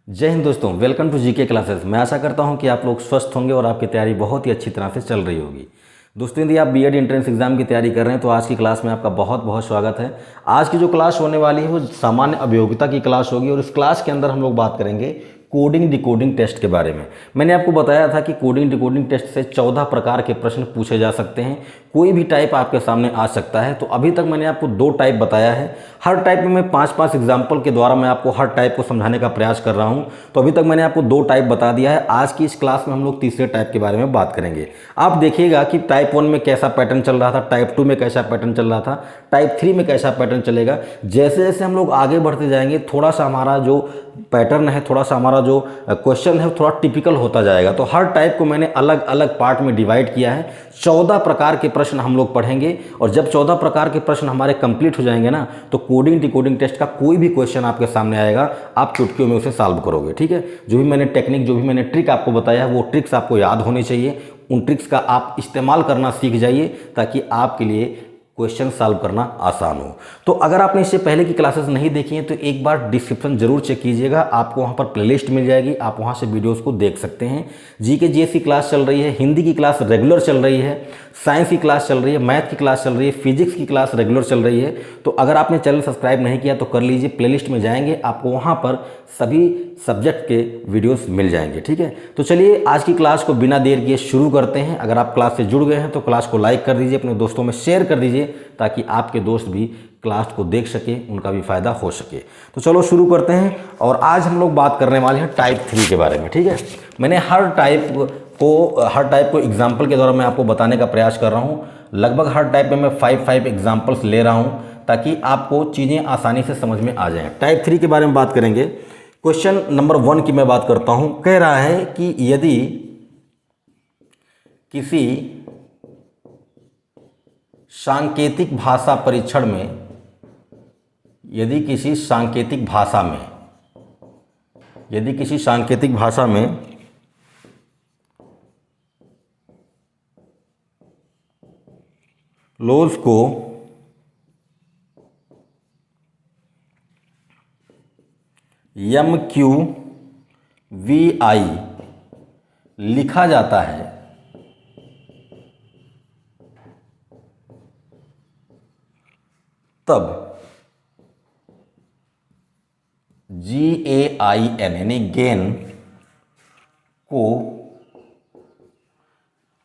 जय हिंद दोस्तों, welcome to GK classes. मैं आशा करता हूं कि आप लोग स्वस्थ होंगे और आपकी तैयारी बहुत ही अच्छी तरह से चल रही होगी। दोस्तों, यदि आप बीएड एंट्रेंस एग्जाम की तैयारी कर रहे हैं तो आज की क्लास में आपका बहुत बहुत स्वागत है। आज की जो क्लास होने वाली है वो सामान्य अभियोगिता की क्लास होगी और इस क्लास के अंदर हम लोग बात करेंगे कोडिंग डिकोडिंग टेस्ट के बारे में। मैंने आपको बताया था कि कोडिंग डिकोडिंग टेस्ट से 14 प्रकार के प्रश्न पूछे जा सकते हैं, कोई भी टाइप आपके सामने आ सकता है। तो अभी तक मैंने आपको 2 टाइप बताया है। हर टाइप में मैं 5-5 एग्जाम्पल के द्वारा मैं आपको हर टाइप को समझाने का प्रयास कर रहा हूं। तो अभी तक मैंने आपको 2 टाइप बता दिया है। आज की इस क्लास में हम लोग तीसरे टाइप के बारे में बात करेंगे। आप देखिएगा कि टाइप 1 में कैसा पैटर्न चल रहा था, टाइप 2 में कैसा पैटर्न चल रहा था, टाइप 3 में कैसा पैटर्न चलेगा। जैसे जैसे हम लोग आगे बढ़ते जाएंगे थोड़ा सा हमारा जो पैटर्न है, थोड़ा सा हमारा जो क्वेश्चन है थोड़ा टिपिकल होता जाएगा। तो हर टाइप को मैंने अलग अलग पार्ट में डिवाइड किया है। 14 प्रकार के प्रश्न हम लोग पढ़ेंगे और जब 14 प्रकार के प्रश्न हमारे कंप्लीट हो जाएंगे ना, तो कोडिंग डिकोडिंग टेस्ट का कोई भी क्वेश्चन आपके सामने आएगा, आप चुटकियों में उसे सॉल्व करोगे। ठीक है, जो भी मैंने टेक्निक, जो भी मैंने ट्रिक आपको बताया है वो ट्रिक्स आपको याद होनी चाहिए। उन ट्रिक्स का आप इस्तेमाल करना सीख जाइए ताकि आपके लिए क्वेश्चन सॉल्व करना आसान हो। तो अगर आपने इससे पहले की क्लासेस नहीं देखी हैं तो एक बार डिस्क्रिप्शन जरूर चेक कीजिएगा, आपको वहाँ पर प्लेलिस्ट मिल जाएगी, आप वहाँ से वीडियोस को देख सकते हैं। जीके जीएस की क्लास चल रही है, हिंदी की क्लास रेगुलर चल रही है, साइंस की क्लास चल रही है, मैथ की क्लास चल रही है, फिजिक्स की क्लास रेगुलर चल रही है। तो अगर आपने चैनल सब्सक्राइब नहीं किया तो कर लीजिए, प्लेलिस्ट में जाएंगे, आपको वहाँ पर सभी सब्जेक्ट के वीडियोस मिल जाएंगे। ठीक है, तो चलिए आज की क्लास को बिना देर किए शुरू करते हैं। अगर आप क्लास से जुड़ गए हैं तो क्लास को लाइक कर दीजिए, अपने दोस्तों में शेयर कर दीजिए ताकि आपके दोस्त भी क्लास को देख सके, उनका भी फ़ायदा हो सके। तो चलो शुरू करते हैं। और आज हम लोग बात करने वाले हैं टाइप 3 के बारे में। ठीक है, मैंने हर टाइप को एग्जाम्पल के द्वारा मैं आपको बताने का प्रयास कर रहा हूँ। लगभग हर टाइप में मैं 5 एग्जाम्पल्स ले रहा हूँ ताकि आपको चीज़ें आसानी से समझ में आ जाएं। टाइप 3 के बारे में बात करेंगे। क्वेश्चन नंबर 1 की मैं बात करता हूं। कह रहा है कि यदि किसी सांकेतिक भाषा परीक्षण में, यदि किसी सांकेतिक भाषा में लोज को MQVI लिखा जाता है तब GAIN यानी गेन को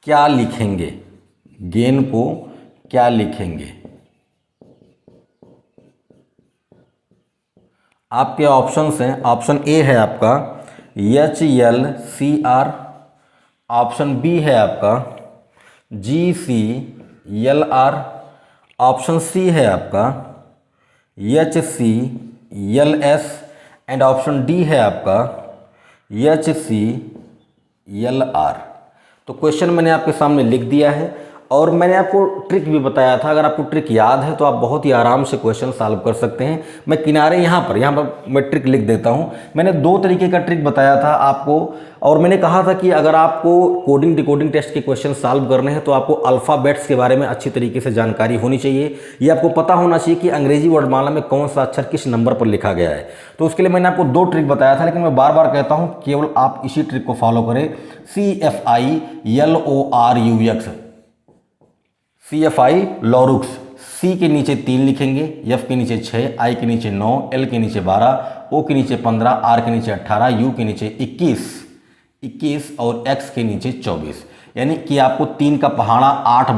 क्या लिखेंगे? गेन को क्या लिखेंगे? आपके ऑप्शंस हैं। ऑप्शन ए है आपका HLCR, ऑप्शन बी है आपका GCLR, ऑप्शन सी है आपका HCLS एंड ऑप्शन डी है आपका HCLR। तो क्वेश्चन मैंने आपके सामने लिख दिया है और मैंने आपको ट्रिक भी बताया था। अगर आपको ट्रिक याद है तो आप बहुत ही आराम से क्वेश्चन सॉल्व कर सकते हैं। मैं किनारे यहाँ पर मैं ट्रिक लिख देता हूँ। मैंने 2 तरीके का ट्रिक बताया था आपको और मैंने कहा था कि अगर आपको कोडिंग डिकोडिंग टेस्ट के क्वेश्चन सॉल्व करने हैं तो आपको अल्फ़ाबेट्स के बारे में अच्छी तरीके से जानकारी होनी चाहिए। ये आपको पता होना चाहिए कि अंग्रेजी वर्णमाला में कौन सा अक्षर किस नंबर पर लिखा गया है। तो उसके लिए मैंने आपको 2 ट्रिक बताया था, लेकिन मैं बार बार कहता हूँ केवल आप इसी ट्रिक को फॉलो करें। CFI लॉरुक्स, C के नीचे 3 लिखेंगे, F के नीचे 6, I के नीचे 9, L के नीचे 12, O के नीचे 15, R के नीचे 18, U के नीचे 21 और X के नीचे 24। यानी कि आपको 3 का पहाड़ा 8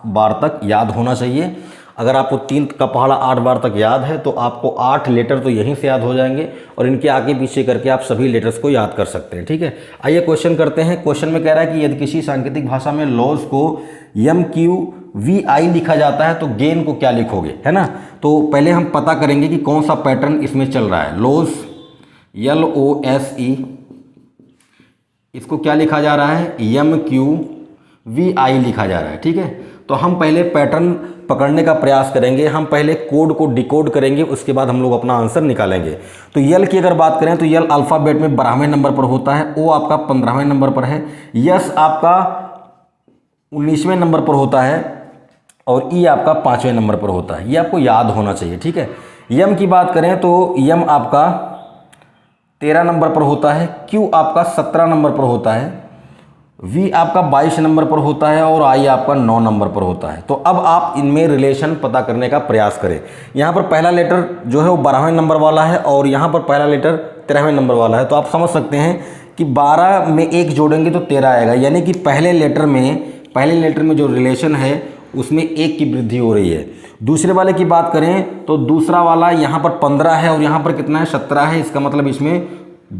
बार तक याद होना चाहिए। अगर आपको 3 का पहाड़ा 8 बार तक याद है तो आपको 8 लेटर तो यहीं से याद हो जाएंगे और इनके आगे पीछे करके आप सभी लेटर्स को याद कर सकते हैं। ठीक है, आइए क्वेश्चन करते हैं। क्वेश्चन में कह रहा है कि यदि किसी सांकेतिक भाषा में लॉज को MQVI लिखा जाता है तो गेन को क्या लिखोगे, है ना। तो पहले हम पता करेंगे कि कौन सा पैटर्न इसमें चल रहा है। लॉज LOSE, इसको क्या लिखा जा रहा है? MQVI लिखा जा रहा है। ठीक है, तो हम पहले पैटर्न पकड़ने का प्रयास करेंगे। हम पहले कोड को डिकोड करेंगे, उसके बाद हम लोग अपना आंसर निकालेंगे। तो यल की अगर बात करें तो यल अल्फ़ाबेट में 12वें नंबर पर होता है, ओ आपका 15वें नंबर पर है, यस आपका 19वें नंबर पर होता है और ई आपका 5वें नंबर पर होता है। ये आपको याद होना चाहिए। ठीक है, यम की बात करें तो यम आपका 13 नंबर पर होता है, Q आपका 17 नंबर पर होता है, V आपका 22 नंबर पर होता है और I आपका 9 नंबर पर होता है। तो अब आप इनमें रिलेशन पता करने का प्रयास करें। यहाँ पर पहला लेटर जो है वो 12वें नंबर वाला है और यहाँ पर पहला लेटर 13वें नंबर वाला है। तो आप समझ सकते हैं कि 12 में 1 जोड़ेंगे तो 13 आएगा, यानी कि पहले लेटर में जो रिलेशन है उसमें 1 की वृद्धि हो रही है। दूसरे वाले की बात करें तो दूसरा वाला यहाँ पर 15 है और यहाँ पर कितना है 17 है, इसका मतलब इसमें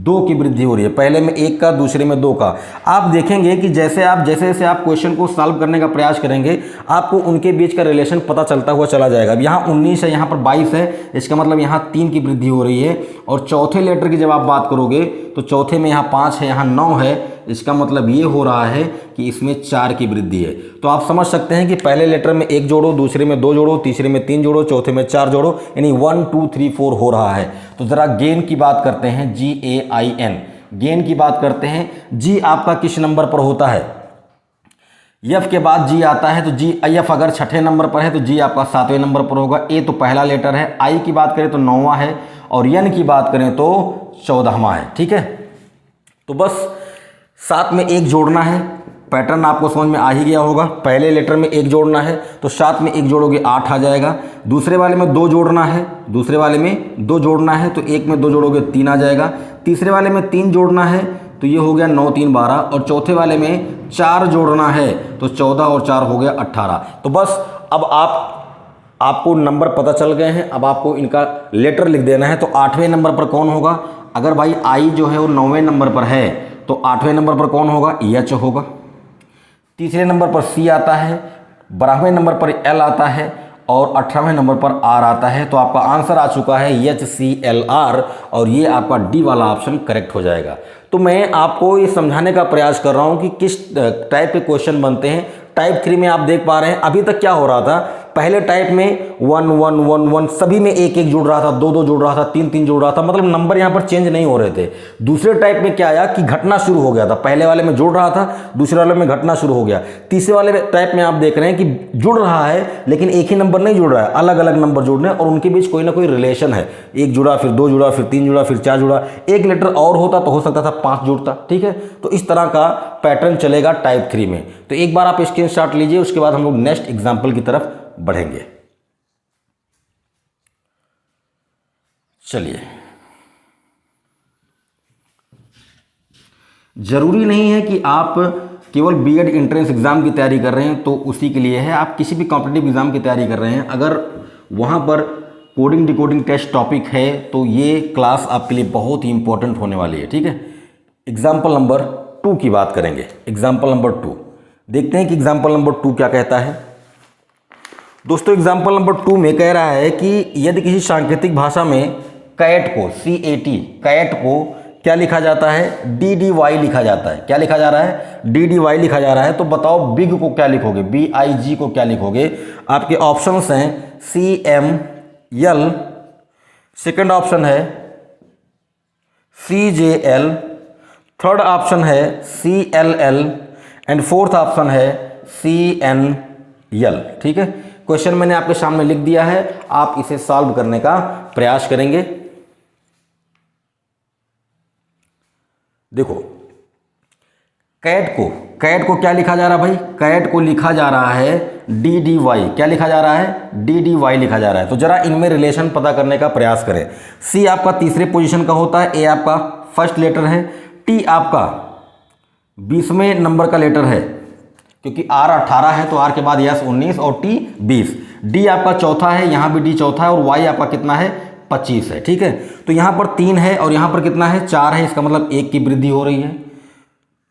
2 की वृद्धि हो रही है, पहले में 1 का दूसरे में 2 का। आप देखेंगे कि जैसे जैसे आप क्वेश्चन को सॉल्व करने का प्रयास करेंगे आपको उनके बीच का रिलेशन पता चलता हुआ चला जाएगा। अब यहाँ 19 है, यहाँ पर 22 है, इसका मतलब यहाँ 3 की वृद्धि हो रही है। और चौथे लेटर की जब आप बात करोगे तो चौथे में यहाँ 5 है, यहाँ 9 है, इसका मतलब ये हो रहा है कि इसमें 4 की वृद्धि है। तो आप समझ सकते हैं कि पहले लेटर में 1 जोड़ो, दूसरे में 2 जोड़ो, तीसरे में 3 जोड़ो, चौथे में 4 जोड़ो, यानी 1 2 3 4 हो रहा है। तो ज़रा गेन की बात करते हैं, GAIN, गेन की बात करते हैं। G आपका किस नंबर पर होता है? F के बाद G आता है, तो F अगर 6ठे नंबर पर है तो G आपका 7वें नंबर पर होगा। A तो पहला लेटर है, I की बात करें तो 9वां है और N की बात करें तो 14वां है। ठीक है, तो बस 7 में 1 जोड़ना है। पैटर्न आपको समझ में आ ही गया होगा। पहले लेटर में 1 जोड़ना है तो 7 में 1 जोड़ोगे 8 आ जाएगा। दूसरे वाले में 2 जोड़ना है, दूसरे वाले में 2 जोड़ना है तो 1 में 2 जोड़ोगे 3 आ जाएगा। तीसरे वाले में 3 जोड़ना है तो ये हो गया 9 3 12 और चौथे वाले में 4 जोड़ना है तो 14 और 4 हो गया 18। तो बस अब आपको नंबर पता चल गए हैं। अब आपको इनका लेटर लिख देना है। तो 8वें नंबर पर कौन होगा? अगर भाई I जो है वो 9वें नंबर पर है तो 8वें नंबर पर कौन होगा? H होगा। तीसरे नंबर पर C आता है, 12वें नंबर पर L आता है और 18वें नंबर पर R आता है। तो आपका आंसर आ चुका है HCLR और ये आपका डी वाला ऑप्शन करेक्ट हो जाएगा। तो मैं आपको ये समझाने का प्रयास कर रहा हूँ कि किस टाइप के क्वेश्चन बनते हैं। टाइप 3 में आप देख पा रहे हैं अभी तक क्या हो रहा था। पहले टाइप में 1 1 1 1 सभी में 1 1 जुड़ रहा था, 2 2 जुड़ रहा था, 3 3 जुड़ रहा था, मतलब नंबर यहाँ पर चेंज नहीं हो रहे थे। दूसरे टाइप में क्या आया कि घटना शुरू हो गया था। पहले वाले में जुड़ रहा था, दूसरे वाले में घटना शुरू हो गया। तीसरे वाले टाइप में आप देख रहे हैं कि जुड़ रहा है लेकिन एक ही नंबर नहीं जुड़ रहा है, अलग अलग नंबर जुड़ रहे हैं और उनके बीच कोई ना कोई रिलेशन है। 1 जुड़ा, फिर 2 जुड़ा, फिर 3 जुड़ा, फिर 4 जुड़ा। एक लेटर और होता तो हो सकता था 5 जुड़ता। ठीक है, तो इस तरह का पैटर्न चलेगा टाइप 3 में। तो एक बार आप स्क्रीनशॉट लीजिए, उसके बाद हम लोग नेक्स्ट एग्जाम्पल की तरफ बढ़ेंगे। चलिए, जरूरी नहीं है कि आप केवल बीएड एंट्रेंस एग्जाम की तैयारी कर रहे हैं तो उसी के लिए है। आप किसी भी कॉम्पिटिटिव एग्जाम की तैयारी कर रहे हैं, अगर वहां पर कोडिंग डिकोडिंग टेस्ट टॉपिक है तो ये क्लास आपके लिए बहुत ही इंपॉर्टेंट होने वाली है। ठीक है, एग्जाम्पल नंबर 2 की बात करेंगे। एग्जाम्पल नंबर 2 देखते हैं कि एग्जाम्पल नंबर 2 क्या कहता है। दोस्तों, एग्जाम्पल नंबर 2 में कह रहा है कि यदि किसी सांकेतिक भाषा में कैट को CAT कैट को क्या लिखा जाता है? DDY लिखा जाता है। क्या लिखा जा रहा है? DDY लिखा जा रहा है। तो बताओ बिग को क्या लिखोगे? BIG को क्या लिखोगे? आपके ऑप्शंस हैं CML, सेकंड ऑप्शन है CJL, थर्ड ऑप्शन है CLL एंड फोर्थ ऑप्शन है CNL। ठीक है, क्वेश्चन मैंने आपके सामने लिख दिया है, आप इसे सॉल्व करने का प्रयास करेंगे। देखो, कैट को क्या लिखा जा रहा है भाई? कैट को लिखा जा रहा है DDY। क्या लिखा जा रहा है? DDY लिखा जा रहा है। तो जरा इनमें रिलेशन पता करने का प्रयास करें। C आपका तीसरे पोजीशन का होता है, A आपका फर्स्ट लेटर है, T आपका 20वें नंबर का लेटर है क्योंकि R 18 है तो R के बाद S 19 और T 20। D आपका चौथा है, यहाँ भी D चौथा है और Y आपका कितना है? 25 है। ठीक है, तो यहाँ पर 3 है और यहाँ पर कितना है? 4 है, इसका मतलब 1 की वृद्धि हो रही है।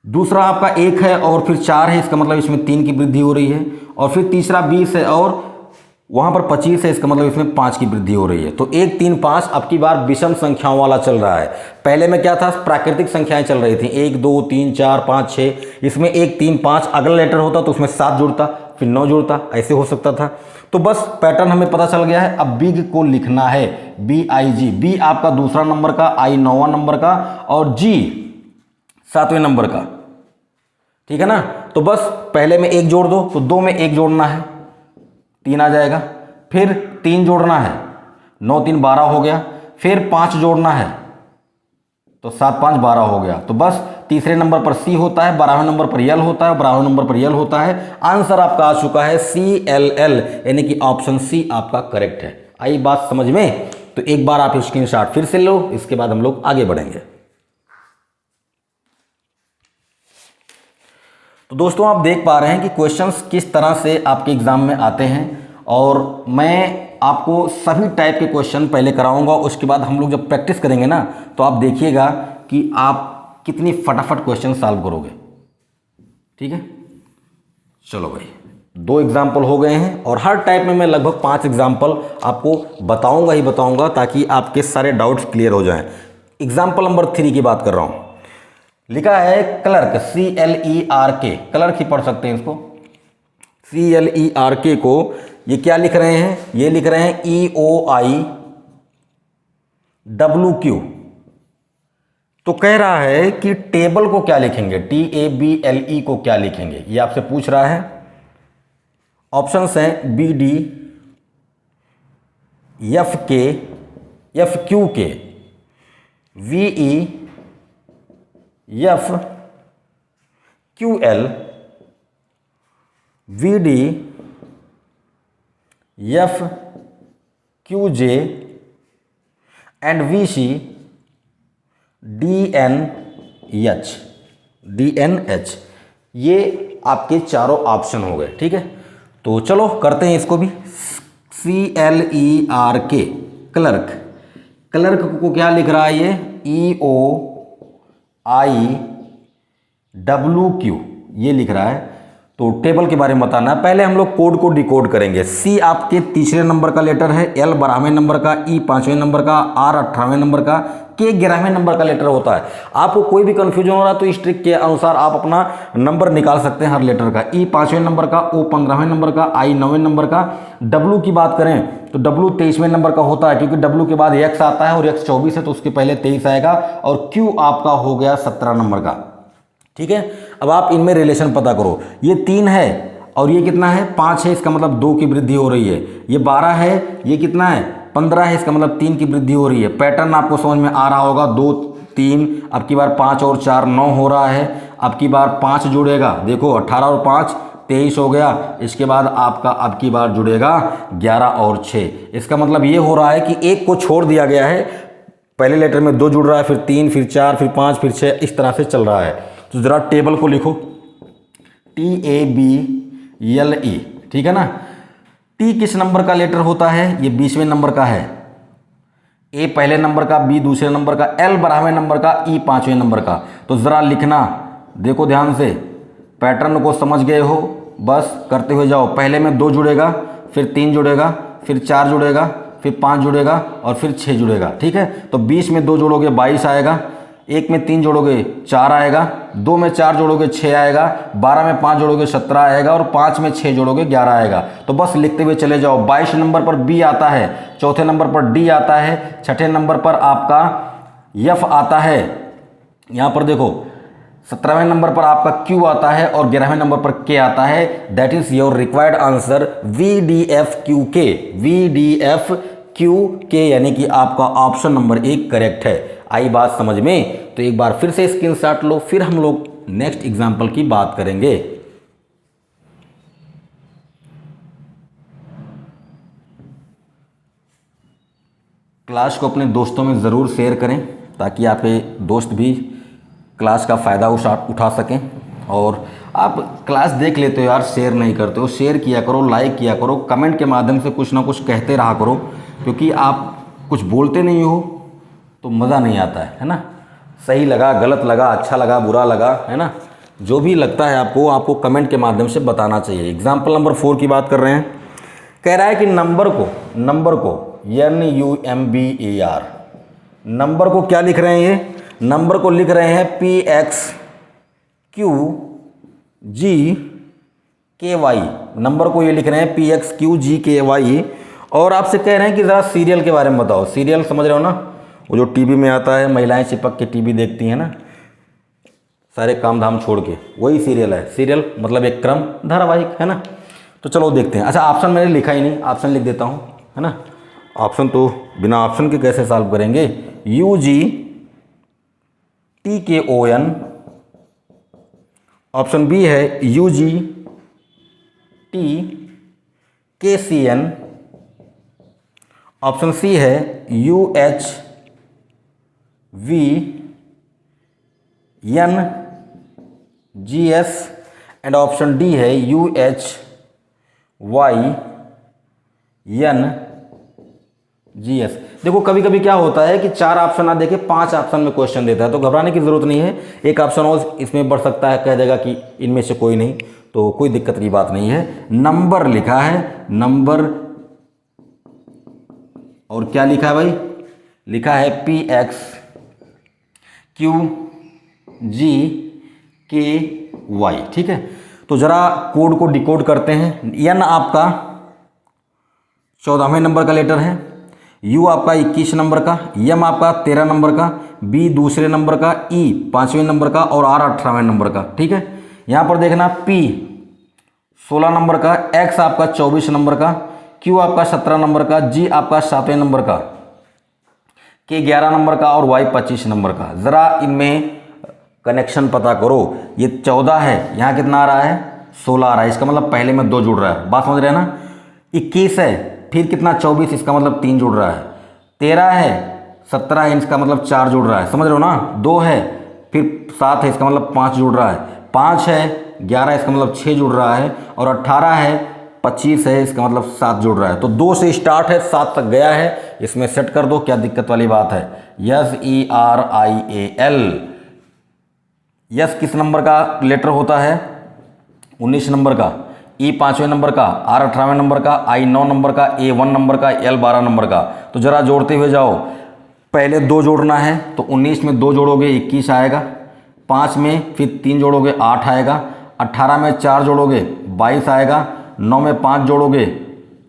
दूसरा आपका 1 है और फिर 4 है, इसका मतलब इसमें 3 की वृद्धि हो रही है। और फिर तीसरा 20 है और वहाँ पर 25 है, इसका मतलब इसमें 5 की वृद्धि हो रही है। तो 1 3 5 अब की बार विषम संख्याओं वाला चल रहा है। पहले में क्या था? प्राकृतिक संख्याएं चल रही थी, 1 2 3 4 5 6। इसमें 1 3 5 अगला लेटर होता तो उसमें 7 जुड़ता, फिर 9 जुड़ता, ऐसे हो सकता था। तो बस पैटर्न हमें पता चल गया है। अब बिग को लिखना है BIG। B आपका दूसरा नंबर का, I 9वां नंबर का और G 7वें नंबर का। ठीक है ना, तो बस पहले में 1 जोड़ दो तो 2 में 1 जोड़ना है, 3 आ जाएगा। फिर 3 जोड़ना है, 9 3 12 हो गया। फिर 5 जोड़ना है तो 7 5 12 हो गया। तो बस तीसरे नंबर पर सी होता है, 12वें नंबर पर यल होता है, 12वें नंबर पर यल होता है। आंसर आपका आ चुका है CLL, यानी कि ऑप्शन सी आपका करेक्ट है। आई बात समझ में? तो एक बार आप स्क्रीनशॉट फिर से लो, इसके बाद हम लोग आगे बढ़ेंगे। तो दोस्तों आप देख पा रहे हैं कि क्वेश्चंस किस तरह से आपके एग्जाम में आते हैं, और मैं आपको सभी टाइप के क्वेश्चन पहले कराऊंगा, उसके बाद हम लोग जब प्रैक्टिस करेंगे ना, तो आप देखिएगा कि आप कितनी फटाफट क्वेश्चन सॉल्व करोगे। ठीक है, चलो भाई, 2 एग्जाम्पल हो गए हैं, और हर टाइप में मैं लगभग 5 एग्जाम्पल आपको बताऊंगा ही बताऊंगा, ताकि आपके सारे डाउट्स क्लियर हो जाएं। एग्जाम्पल नंबर 3 की बात कर रहा हूं। लिखा है क्लर्क, CLERK, क्लर्क ही पढ़ सकते हैं इसको। CLERK को ये क्या लिख रहे हैं? ये लिख रहे हैं EOIWQ। तो कह रहा है कि टेबल को क्या लिखेंगे, TABLE को क्या लिखेंगे, ये आपसे पूछ रहा है। ऑप्शंस हैं BD, FK, FQK, VE, FQL, VD, FQJ and VC, DNH। ये आपके चारों ऑप्शन हो गए। ठीक है, तो चलो करते हैं इसको भी। CLERK, क्लर्क, क्लर्क को क्या लिख रहा है ये? EOIWQ ये लिख रहा है। तो टेबल के बारे में बताना है। पहले हम लोग कोड को डिकोड करेंगे। C आपके तीसरे नंबर का लेटर है, L 12वें नंबर का, E 5वें नंबर का, R 18वें नंबर का, K 11वें नंबर का लेटर होता है। आपको कोई भी कंफ्यूजन हो रहा है तो इस ट्रिक के अनुसार आप अपना नंबर निकाल सकते हैं हर लेटर का। E 5वें नंबर का, O 15वें नंबर का, I 9वें नंबर का। W की बात करें तो W 23वें नंबर का होता है, क्योंकि W के बाद X आता है और X 24 है तो उसके पहले 23 आएगा, और Q आपका हो गया 17 नंबर का। ठीक है, अब आप इनमें रिलेशन पता करो। ये 3 है और ये कितना है? 5 है, इसका मतलब 2 की वृद्धि हो रही है। ये 12 है, ये कितना है? 15 है, इसका मतलब 3 की वृद्धि हो रही है। पैटर्न आपको समझ में आ रहा होगा। 2 3, अब की बार 5 और 4 9 हो रहा है। अब की बार 5 जुड़ेगा, देखो 18 और 5 23 हो गया। इसके बाद आपका अब की बार जुड़ेगा 11 और 6। इसका मतलब ये हो रहा है कि एक को छोड़ दिया गया है। पहले लेटर में 2 जुड़ रहा है, फिर 3, फिर 4, फिर 5, फिर 6, इस तरह से चल रहा है। तो ज़रा टेबल को लिखो, TABLE। ठीक है ना। T किस नंबर का लेटर होता है? ये 20वें नंबर का है। A पहले नंबर का, B दूसरे नंबर का, L 12वें नंबर का, E 5वें नंबर का। तो ज़रा लिखना, देखो ध्यान से, पैटर्न को समझ गए हो, बस करते हुए जाओ। पहले में 2 जुड़ेगा, फिर 3 जुड़ेगा, फिर 4 जुड़ेगा, फिर 5 जुड़ेगा और फिर 6 जुड़ेगा। ठीक है, तो 20 में 2 जोड़ोगे 22 आएगा, 1 में 3 जोड़ोगे 4 आएगा, 2 में 4 जोड़ोगे 6 आएगा, 12 में 5 जोड़ोगे 17 आएगा, और 5 में 6 जोड़ोगे 11 आएगा। तो बस लिखते हुए चले जाओ। 22 नंबर पर B आता है, चौथे नंबर पर D आता है, छठे नंबर पर आपका F आता है। यहाँ पर देखो 17वें नंबर पर आपका Q आता है और 11वें नंबर पर K आता है। That is your required answer VDFQK। VDFQK यानी कि आपका ऑप्शन नंबर 1 करेक्ट है। आई बात समझ में? तो एक बार फिर से स्क्रीनशॉट लो, फिर हम लोग नेक्स्ट एग्जाम्पल की बात करेंगे। क्लास को अपने दोस्तों में ज़रूर शेयर करें, ताकि आपके दोस्त भी क्लास का फ़ायदा उठा सकें। और आप क्लास देख लेते हो यार, शेयर नहीं करते हो। शेयर किया करो, लाइक किया करो, कमेंट के माध्यम से कुछ ना कुछ कहते रहा करो, क्योंकि आप कुछ बोलते नहीं हो तो मज़ा नहीं आता है ना। सही लगा, गलत लगा, अच्छा लगा, बुरा लगा, है ना, जो भी लगता है आपको कमेंट के माध्यम से बताना चाहिए। एग्जाम्पल नंबर 4 की बात कर रहे हैं। कह रहा है कि नंबर को NUMBER, नंबर को क्या लिख रहे हैं? ये नंबर को लिख रहे हैं PXQGKY। नंबर को ये लिख रहे हैं PXQGKY। और आपसे कह रहे हैं कि ज़रा सीरियल के बारे में बताओ। सीरियल समझ रहे हो ना, वो जो टीवी में आता है, महिलाएं चिपक के टीवी देखती हैं ना, सारे काम धाम छोड़ के, वही सीरियल है। सीरियल मतलब एक क्रम धारावाहिक, है ना। तो चलो देखते हैं। अच्छा, ऑप्शन मैंने लिखा ही नहीं, ऑप्शन लिख देता हूँ, है ना। ऑप्शन तो बिना ऑप्शन के कैसे सॉल्व करेंगे? TKON, ऑप्शन बी है UGTKCN, ऑप्शन सी है UHVNGS एंड ऑप्शन डी है UHYNGS। देखो कभी कभी क्या होता है कि 4 ऑप्शन ना देके 5 ऑप्शन में क्वेश्चन देता है, तो घबराने की जरूरत नहीं है। एक ऑप्शन और इसमें बढ़ सकता है, कह देगा कि इनमें से कोई नहीं, तो कोई दिक्कत की बात नहीं है। नंबर लिखा है, नंबर, और क्या लिखा है भाई, लिखा है PXQGKY। ठीक है, तो जरा कोड को डिकोड करते हैं। N आपका 14वें नंबर का लेटर है, U आपका 21 नंबर का, M आपका 13 नंबर का, B दूसरे नंबर का, E 5वें नंबर का और R 18वें नंबर का। ठीक है, यहाँ पर देखना P 16 नंबर का, X आपका 24 नंबर का, Q आपका 17 नंबर का, G आपका 7वें नंबर का, K 11 नंबर का और Y 25 नंबर का। ज़रा इनमें कनेक्शन पता करो। ये 14 है, यहाँ कितना आ रहा है, 16 आ रहा है, इसका मतलब पहले में 2 जुड़ रहा है, बात समझ रहे हैं ना। 21 है, फिर कितना 24, इसका मतलब 3 जुड़ रहा है। 13 है, 17 है, इसका मतलब 4 जुड़ रहा है, समझ रहे हो ना। 2 है, फिर 7 है, इसका मतलब 5 जुड़ रहा है। 5 है, 11 है, इसका मतलब 6 जुड़ रहा है, और 18 है, 25 है, इसका मतलब 7 जुड़ रहा है। तो 2 से स्टार्ट है, 7 तक गया है, इसमें सेट कर दो, क्या दिक्कत वाली बात है। SERIAL, यस किस नंबर का लेटर होता है, 19 नंबर का, E 5वें नंबर का, R 18वें नंबर का, I 9 नंबर का, A 1 नंबर का, L 12 नंबर का। तो जरा जोड़ते हुए जाओ, पहले 2 जोड़ना है, तो 19 में 2 जोड़ोगे 21 आएगा, 5 में फिर 3 जोड़ोगे 8 आएगा, 18 में 4 जोड़ोगे 22 आएगा, 9 में 5 जोड़ोगे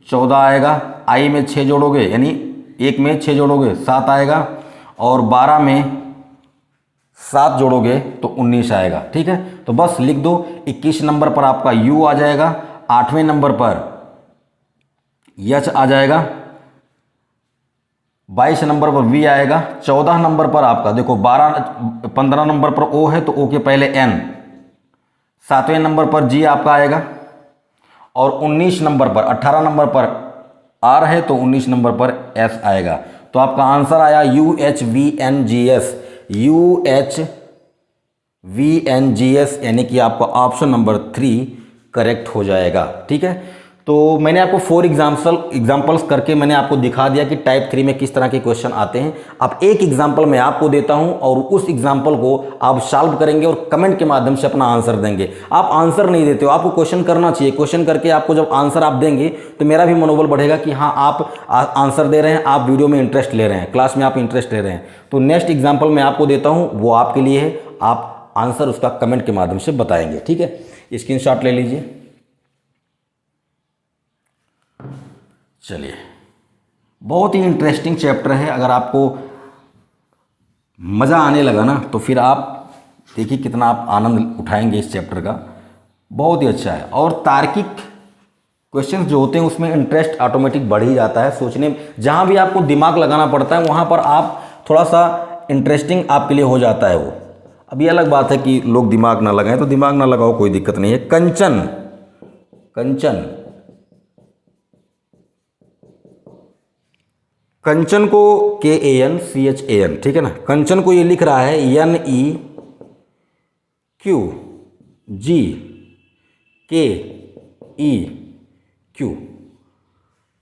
14 आएगा, I में 6 जोड़ोगे यानी 1 में 6 जोड़ोगे 7 आएगा, और 12 में 7 जोड़ोगे तो 19 आएगा। ठीक है, तो बस लिख दो। 21 नंबर पर आपका U आ जाएगा, 8वें नंबर पर H आ जाएगा, 22 नंबर पर V आएगा, 14 नंबर पर आपका देखो 15 नंबर पर O है तो O के पहले N, 7वें नंबर पर G आपका आएगा, और 19 नंबर पर 18 नंबर पर R है तो 19 नंबर पर S आएगा। तो आपका आंसर आया UHVNGS, UHVNGS, यानी कि आपका ऑप्शन नंबर 3 करेक्ट हो जाएगा। ठीक है, तो मैंने आपको 4 एग्जाम्पल्स करके मैंने आपको दिखा दिया कि टाइप 3 में किस तरह के क्वेश्चन आते हैं। अब एक एग्जाम्पल मैं आपको देता हूं और उस एग्जाम्पल को आप सॉल्व करेंगे और कमेंट के माध्यम से अपना आंसर देंगे। आप आंसर नहीं देते हो, आपको क्वेश्चन करना चाहिए। क्वेश्चन करके आपको जब आंसर आप देंगे तो मेरा भी मनोबल बढ़ेगा कि हाँ आप आंसर दे रहे हैं, आप वीडियो में इंटरेस्ट ले रहे हैं, क्लास में आप इंटरेस्ट ले रहे हैं। तो नेक्स्ट एग्जाम्पल मैं आपको देता हूँ, वो आपके लिए है, आप आंसर उसका कमेंट के माध्यम से बताएंगे। ठीक है, स्क्रीनशॉट ले लीजिए। चलिए, बहुत ही इंटरेस्टिंग चैप्टर है। अगर आपको मज़ा आने लगा ना तो फिर आप देखिए कितना आप आनंद उठाएंगे इस चैप्टर का। बहुत ही अच्छा है, और तार्किक क्वेश्चंस जो होते हैं उसमें इंटरेस्ट ऑटोमेटिक बढ़ ही जाता है। सोचने जहाँ भी आपको दिमाग लगाना पड़ता है वहाँ पर आप थोड़ा सा इंटरेस्टिंग आपके लिए हो जाता है वो। अब ये अलग बात है कि लोग दिमाग ना लगाएं, तो दिमाग ना लगाओ, कोई दिक्कत नहीं है। कंचन, कंचन, कंचन को KANCHAN, ठीक है ना। कंचन को ये लिख रहा है NEQGKEQ।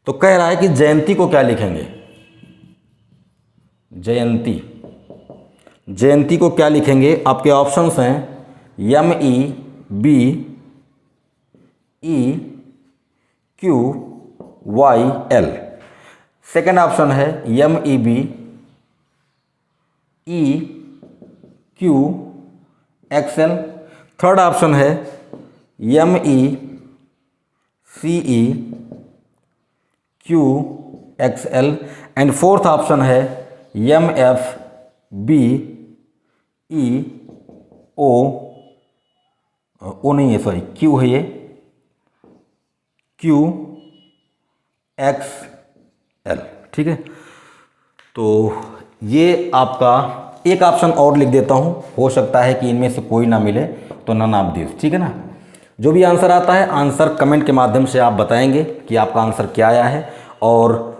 तो कह रहा है कि जयंती को क्या लिखेंगे, जयंती, जयंती को क्या लिखेंगे। आपके ऑप्शंस हैं MEBEQYL। सेकेंड ऑप्शन है MEBEQXL। थर्ड ऑप्शन है MECEQXL एंड फोर्थ ऑप्शन है MFBEO नहीं है, सॉरी Q है ये, QXL। ठीक है, तो ये आपका एक ऑप्शन और लिख देता हूँ, हो सकता है कि इनमें से कोई ना मिले, तो नन ऑफ दिस, ठीक है ना। जो भी आंसर आता है, आंसर कमेंट के माध्यम से आप बताएंगे कि आपका आंसर क्या आया है। और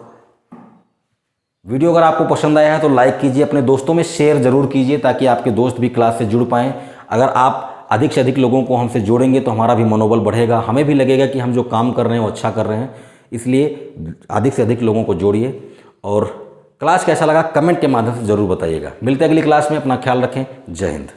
वीडियो अगर आपको पसंद आया है तो लाइक कीजिए, अपने दोस्तों में शेयर ज़रूर कीजिए ताकि आपके दोस्त भी क्लास से जुड़ पाएँ। अगर आप अधिक से अधिक लोगों को हमसे जोड़ेंगे तो हमारा भी मनोबल बढ़ेगा, हमें भी लगेगा कि हम जो काम कर रहे हैं वो अच्छा कर रहे हैं। इसलिए अधिक से अधिक लोगों को जोड़िए और क्लास कैसा लगा कमेंट के माध्यम से ज़रूर बताइएगा। मिलते हैं अगली क्लास में, अपना ख्याल रखें। जय हिंद।